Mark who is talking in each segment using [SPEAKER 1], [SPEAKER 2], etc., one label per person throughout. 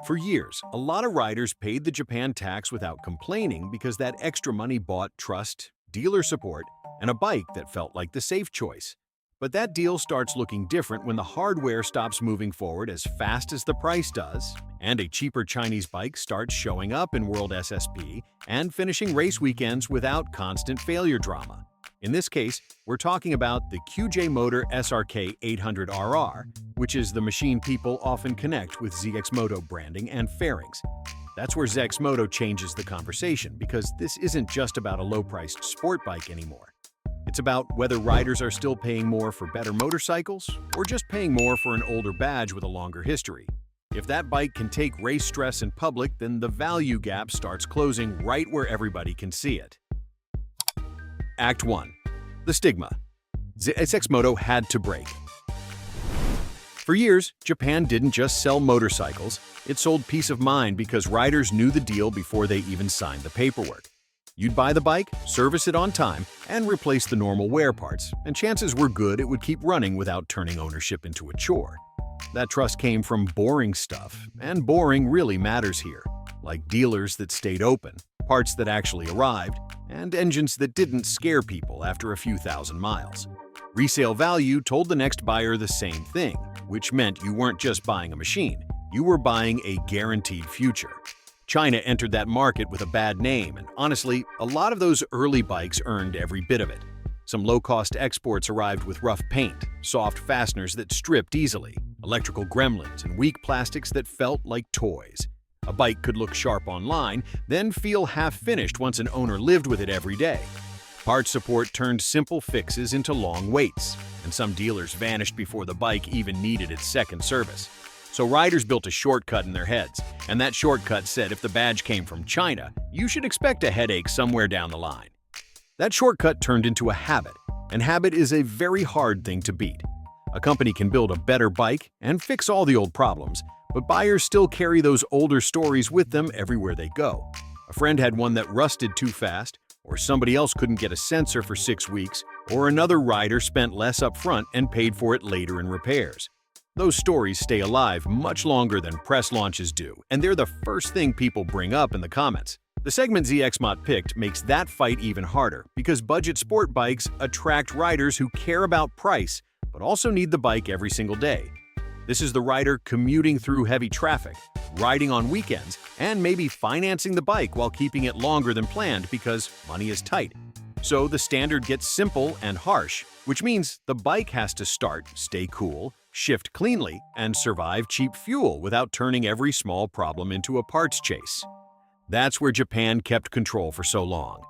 [SPEAKER 1] For years, a lot of riders paid the Japan tax without complaining because that extra money bought trust, dealer support, and a bike that felt like the safe choice. But that deal starts looking different when the hardware stops moving forward as fast as the price does, and a cheaper Chinese bike starts showing up in WorldSSP and finishing race weekends without constant failure drama. In this case, we're talking about the QJMotor SRK 800RR, which is the machine people often connect with ZXMOTO branding and fairings. That's where ZXMOTO changes the conversation, because this isn't just about a low-priced sport bike anymore. It's about whether riders are still paying more for better motorcycles or just paying more for an older badge with a longer history. If that bike can take race stress in public, then the value gap starts closing right where everybody can see it. Act 1. The stigma. ZXMOTO had to break. For years, Japan didn't just sell motorcycles, it sold peace of mind because riders knew the deal before they even signed the paperwork. You'd buy the bike, service it on time, and replace the normal wear parts, and chances were good it would keep running without turning ownership into a chore. That trust came from boring stuff, and boring really matters here, like dealers that stayed open, parts that actually arrived, and engines that didn't scare people after a few thousand miles. Resale value told the next buyer the same thing, which meant you weren't just buying a machine, you were buying a guaranteed future. China entered that market with a bad name, and honestly, a lot of those early bikes earned every bit of it. Some low-cost exports arrived with rough paint, soft fasteners that stripped easily, electrical gremlins, and weak plastics that felt like toys. A bike could look sharp online, then feel half-finished once an owner lived with it every day. Parts support turned simple fixes into long waits, and some dealers vanished before the bike even needed its second service. So riders built a shortcut in their heads, and that shortcut said if the badge came from China, you should expect a headache somewhere down the line. That shortcut turned into a habit, and habit is a very hard thing to beat. A company can build a better bike and fix all the old problems, but buyers still carry those older stories with them everywhere they go. A friend had one that rusted too fast, or somebody else couldn't get a sensor for 6 weeks, or another rider spent less up front and paid for it later in repairs. Those stories stay alive much longer than press launches do, and they're the first thing people bring up in the comments. The segment ZXMOT picked makes that fight even harder because budget sport bikes attract riders who care about price but also need the bike every single day. This is the rider commuting through heavy traffic, riding on weekends, and maybe financing the bike while keeping it longer than planned because money is tight. So the standard gets simple and harsh, which means the bike has to start, stay cool, shift cleanly, and survive cheap fuel without turning every small problem into a parts chase. That's where Japan kept control for so long.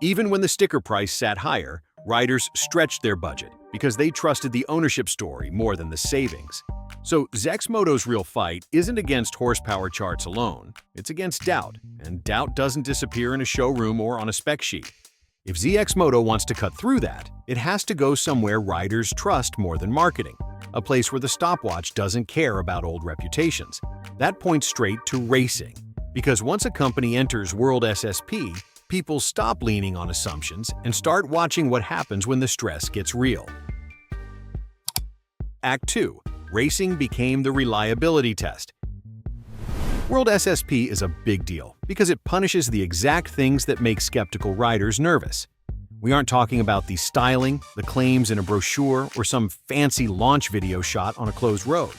[SPEAKER 1] Even when the sticker price sat higher, riders stretched their budget because they trusted the ownership story more than the savings. So ZXMOTO's real fight isn't against horsepower charts alone, it's against doubt, and doubt doesn't disappear in a showroom or on a spec sheet. If ZXMOTO wants to cut through that, it has to go somewhere riders trust more than marketing, a place where the stopwatch doesn't care about old reputations. That points straight to racing, because once a company enters WorldSSP, people stop leaning on assumptions and start watching what happens when the stress gets real. Act 2. Racing became the reliability test. WorldSSP is a big deal because it punishes the exact things that make skeptical riders nervous. We aren't talking about the styling, the claims in a brochure, or some fancy launch video shot on a closed road.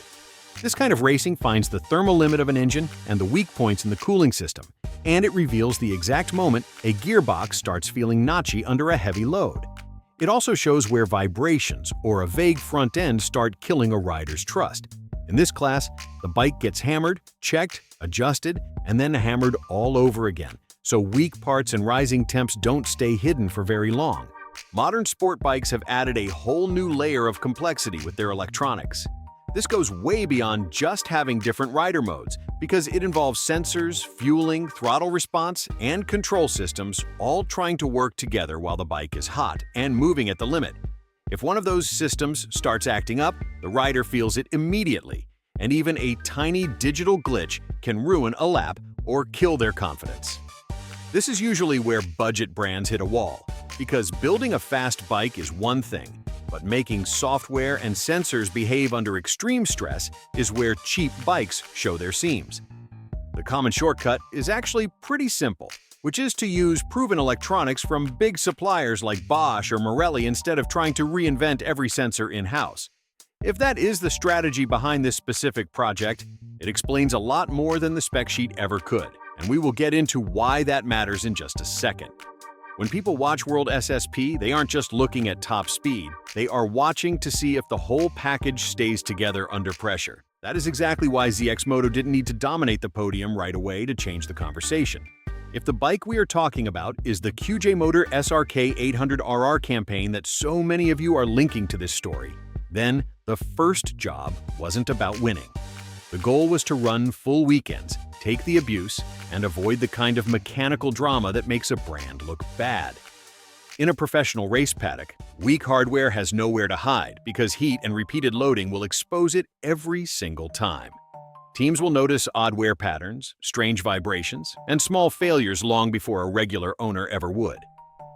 [SPEAKER 1] This kind of racing finds the thermal limit of an engine and the weak points in the cooling system, and it reveals the exact moment a gearbox starts feeling notchy under a heavy load. It also shows where vibrations or a vague front end start killing a rider's trust. In this class, the bike gets hammered, checked, adjusted, and then hammered all over again, so weak parts and rising temps don't stay hidden for very long. Modern sport bikes have added a whole new layer of complexity with their electronics. This goes way beyond just having different rider modes, because it involves sensors, fueling, throttle response, and control systems all trying to work together while the bike is hot and moving at the limit. If one of those systems starts acting up, the rider feels it immediately, and even a tiny digital glitch can ruin a lap or kill their confidence. This is usually where budget brands hit a wall, because building a fast bike is one thing, but making software and sensors behave under extreme stress is where cheap bikes show their seams. The common shortcut is actually pretty simple, which is to use proven electronics from big suppliers like Bosch or Morelli instead of trying to reinvent every sensor in-house. If that is the strategy behind this specific project, it explains a lot more than the spec sheet ever could, and we will get into why that matters in just a second. When people watch WorldSSP, they aren't just looking at top speed, they are watching to see if the whole package stays together under pressure. That is exactly why ZXMOTO didn't need to dominate the podium right away to change the conversation. If the bike we are talking about is the QJMotor SRK 800RR campaign that so many of you are linking to this story, then the first job wasn't about winning. The goal was to run full weekends, take the abuse, and avoid the kind of mechanical drama that makes a brand look bad. In a professional race paddock, weak hardware has nowhere to hide because heat and repeated loading will expose it every single time. Teams will notice odd wear patterns, strange vibrations, and small failures long before a regular owner ever would.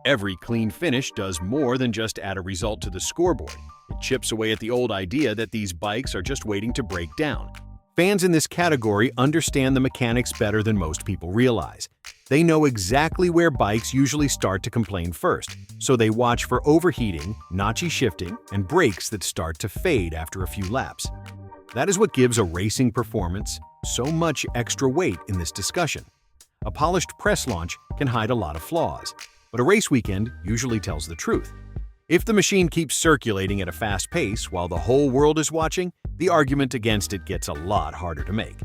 [SPEAKER 1] Every clean finish does more than just add a result to the scoreboard. It chips away at the old idea that these bikes are just waiting to break down. Fans in this category understand the mechanics better than most people realize. They know exactly where bikes usually start to complain first, so they watch for overheating, notchy shifting, and brakes that start to fade after a few laps. That is what gives a racing performance so much extra weight in this discussion. A polished press launch can hide a lot of flaws, but a race weekend usually tells the truth. If the machine keeps circulating at a fast pace while the whole world is watching, the argument against it gets a lot harder to make.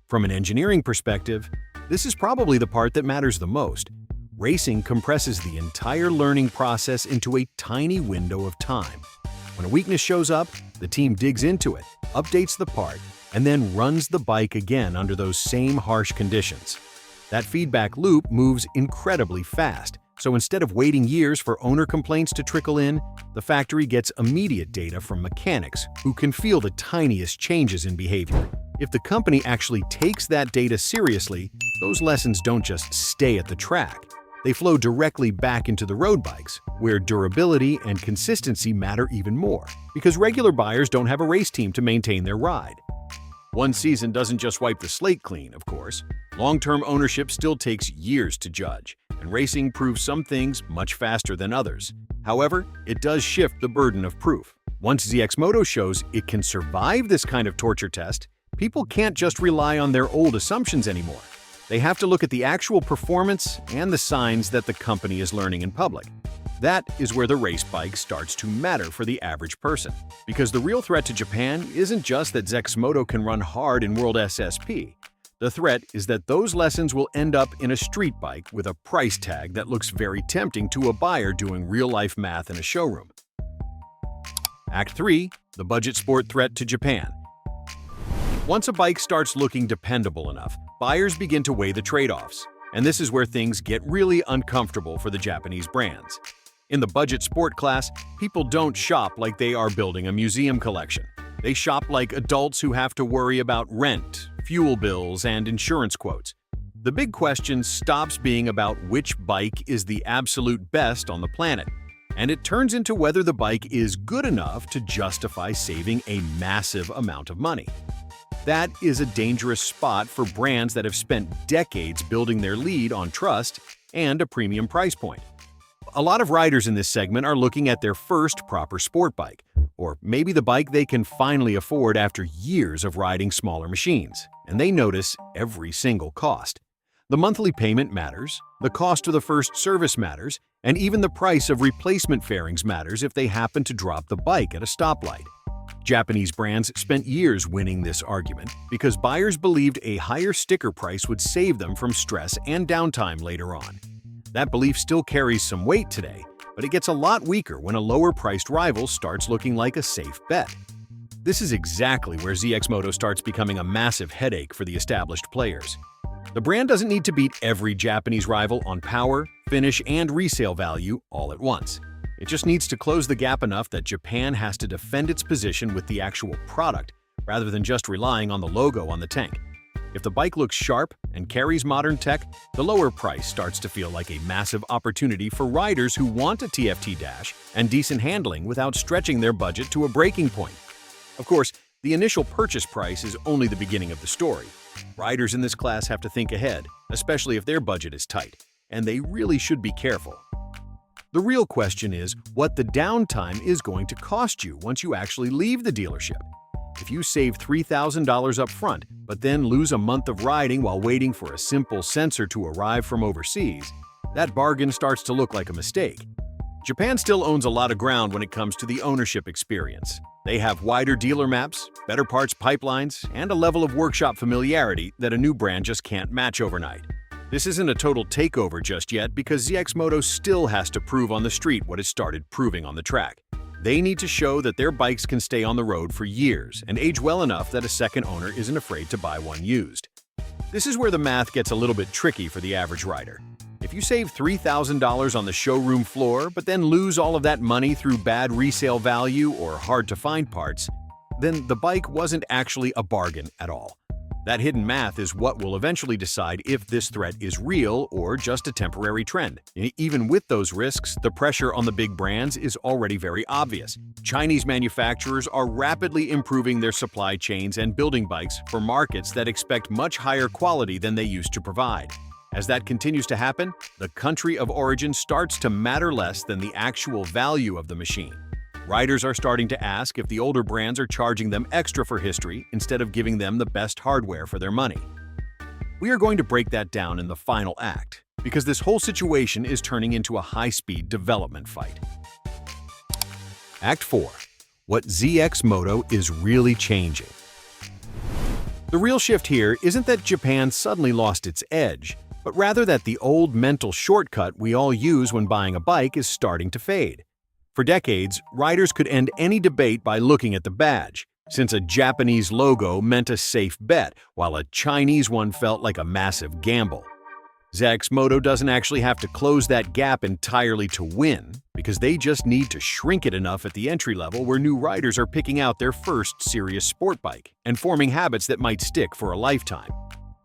[SPEAKER 1] From an engineering perspective, this is probably the part that matters the most. Racing compresses the entire learning process into a tiny window of time. When a weakness shows up, the team digs into it, updates the part, and then runs the bike again under those same harsh conditions. That feedback loop moves incredibly fast, so instead of waiting years for owner complaints to trickle in, the factory gets immediate data from mechanics who can feel the tiniest changes in behavior. If the company actually takes that data seriously, those lessons don't just stay at the track. They flow directly back into the road bikes, where durability and consistency matter even more, because regular buyers don't have a race team to maintain their ride. One season doesn't just wipe the slate clean, of course. Long-term ownership still takes years to judge, and racing proves some things much faster than others. However, it does shift the burden of proof. Once ZXMOTO shows it can survive this kind of torture test, people can't just rely on their old assumptions anymore. They have to look at the actual performance and the signs that the company is learning in public. That is where the race bike starts to matter for the average person. Because the real threat to Japan isn't just that ZXMOTO can run hard in WorldSSP. The threat is that those lessons will end up in a street bike with a price tag that looks very tempting to a buyer doing real-life math in a showroom. Act 3. The budget sport threat to Japan. Once a bike starts looking dependable enough, buyers begin to weigh the trade-offs. And this is where things get really uncomfortable for the Japanese brands. In the budget sport class, people don't shop like they are building a museum collection. They shop like adults who have to worry about rent, fuel bills, and insurance quotes. The big question stops being about which bike is the absolute best on the planet, and it turns into whether the bike is good enough to justify saving a massive amount of money. That is a dangerous spot for brands that have spent decades building their lead on trust and a premium price point. A lot of riders in this segment are looking at their first proper sport bike, or maybe the bike they can finally afford after years of riding smaller machines, and they notice every single cost. The monthly payment matters, the cost of the first service matters, and even the price of replacement fairings matters if they happen to drop the bike at a stoplight. Japanese brands spent years winning this argument because buyers believed a higher sticker price would save them from stress and downtime later on. That belief still carries some weight today, but it gets a lot weaker when a lower-priced rival starts looking like a safe bet. This is exactly where ZXMOTO starts becoming a massive headache for the established players. The brand doesn't need to beat every Japanese rival on power, finish, and resale value all at once. It just needs to close the gap enough that Japan has to defend its position with the actual product, rather than just relying on the logo on the tank. If the bike looks sharp and carries modern tech, the lower price starts to feel like a massive opportunity for riders who want a TFT dash and decent handling without stretching their budget to a breaking point. Of course, the initial purchase price is only the beginning of the story. Riders in this class have to think ahead, especially if their budget is tight, and they really should be careful. The real question is what the downtime is going to cost you once you actually leave the dealership. If you save $3,000 up front, but then lose a month of riding while waiting for a simple sensor to arrive from overseas, that bargain starts to look like a mistake. Japan still owns a lot of ground when it comes to the ownership experience. They have wider dealer maps, better parts pipelines, and a level of workshop familiarity that a new brand just can't match overnight. This isn't a total takeover just yet because ZXMOTO still has to prove on the street what it started proving on the track. They need to show that their bikes can stay on the road for years and age well enough that a second owner isn't afraid to buy one used. This is where the math gets a little bit tricky for the average rider. If you save $3,000 on the showroom floor but then lose all of that money through bad resale value or hard-to-find parts, then the bike wasn't actually a bargain at all. That hidden math is what will eventually decide if this threat is real or just a temporary trend. Even with those risks, the pressure on the big brands is already very obvious. Chinese manufacturers are rapidly improving their supply chains and building bikes for markets that expect much higher quality than they used to provide. As that continues to happen, the country of origin starts to matter less than the actual value of the machine. Riders are starting to ask if the older brands are charging them extra for history instead of giving them the best hardware for their money. We are going to break that down in the final act, because this whole situation is turning into a high-speed development fight. Act 4. What ZXMOTO is really changing. The real shift here isn't that Japan suddenly lost its edge, but rather that the old mental shortcut we all use when buying a bike is starting to fade. For decades, riders could end any debate by looking at the badge, since a Japanese logo meant a safe bet, while a Chinese one felt like a massive gamble. ZXMOTO doesn't actually have to close that gap entirely to win, because they just need to shrink it enough at the entry level where new riders are picking out their first serious sport bike and forming habits that might stick for a lifetime.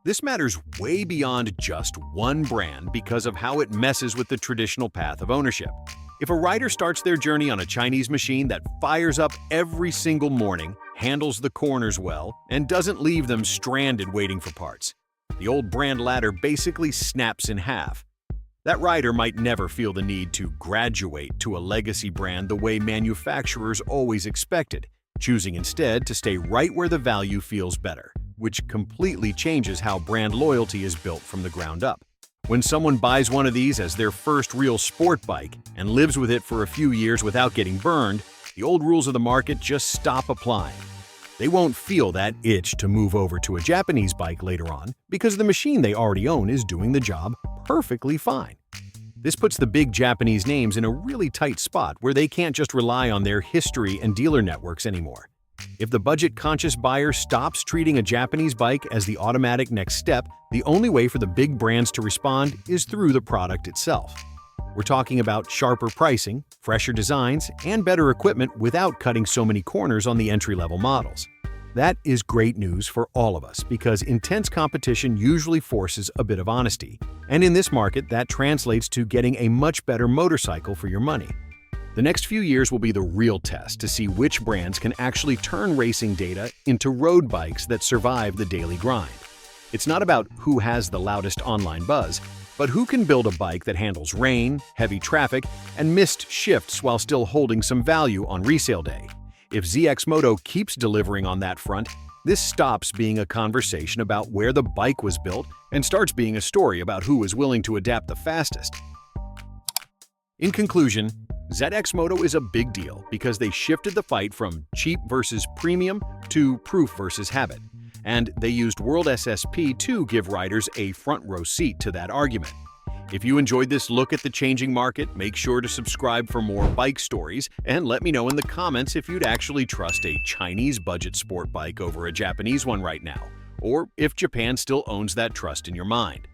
[SPEAKER 1] This matters way beyond just one brand because of how it messes with the traditional path of ownership. If a rider starts their journey on a Chinese machine that fires up every single morning, handles the corners well, and doesn't leave them stranded waiting for parts, the old brand ladder basically snaps in half. That rider might never feel the need to graduate to a legacy brand the way manufacturers always expected, choosing instead to stay right where the value feels better, which completely changes how brand loyalty is built from the ground up. When someone buys one of these as their first real sport bike and lives with it for a few years without getting burned, the old rules of the market just stop applying. They won't feel that itch to move over to a Japanese bike later on because the machine they already own is doing the job perfectly fine. This puts the big Japanese names in a really tight spot where they can't just rely on their history and dealer networks anymore. If the budget-conscious buyer stops treating a Japanese bike as the automatic next step, the only way for the big brands to respond is through the product itself. We're talking about sharper pricing, fresher designs, and better equipment without cutting so many corners on the entry-level models. That is great news for all of us because intense competition usually forces a bit of honesty, and in this market that translates to getting a much better motorcycle for your money. The next few years will be the real test to see which brands can actually turn racing data into road bikes that survive the daily grind. It's not about who has the loudest online buzz, but who can build a bike that handles rain, heavy traffic, and missed shifts while still holding some value on resale day. If ZXMOTO keeps delivering on that front, this stops being a conversation about where the bike was built and starts being a story about who is willing to adapt the fastest. In conclusion, ZXMOTO is a big deal because they shifted the fight from cheap versus premium to proof versus habit, and they used WorldSSP to give riders a front-row seat to that argument. If you enjoyed this look at the changing market, make sure to subscribe for more bike stories and let me know in the comments if you'd actually trust a Chinese budget sport bike over a Japanese one right now, or if Japan still owns that trust in your mind.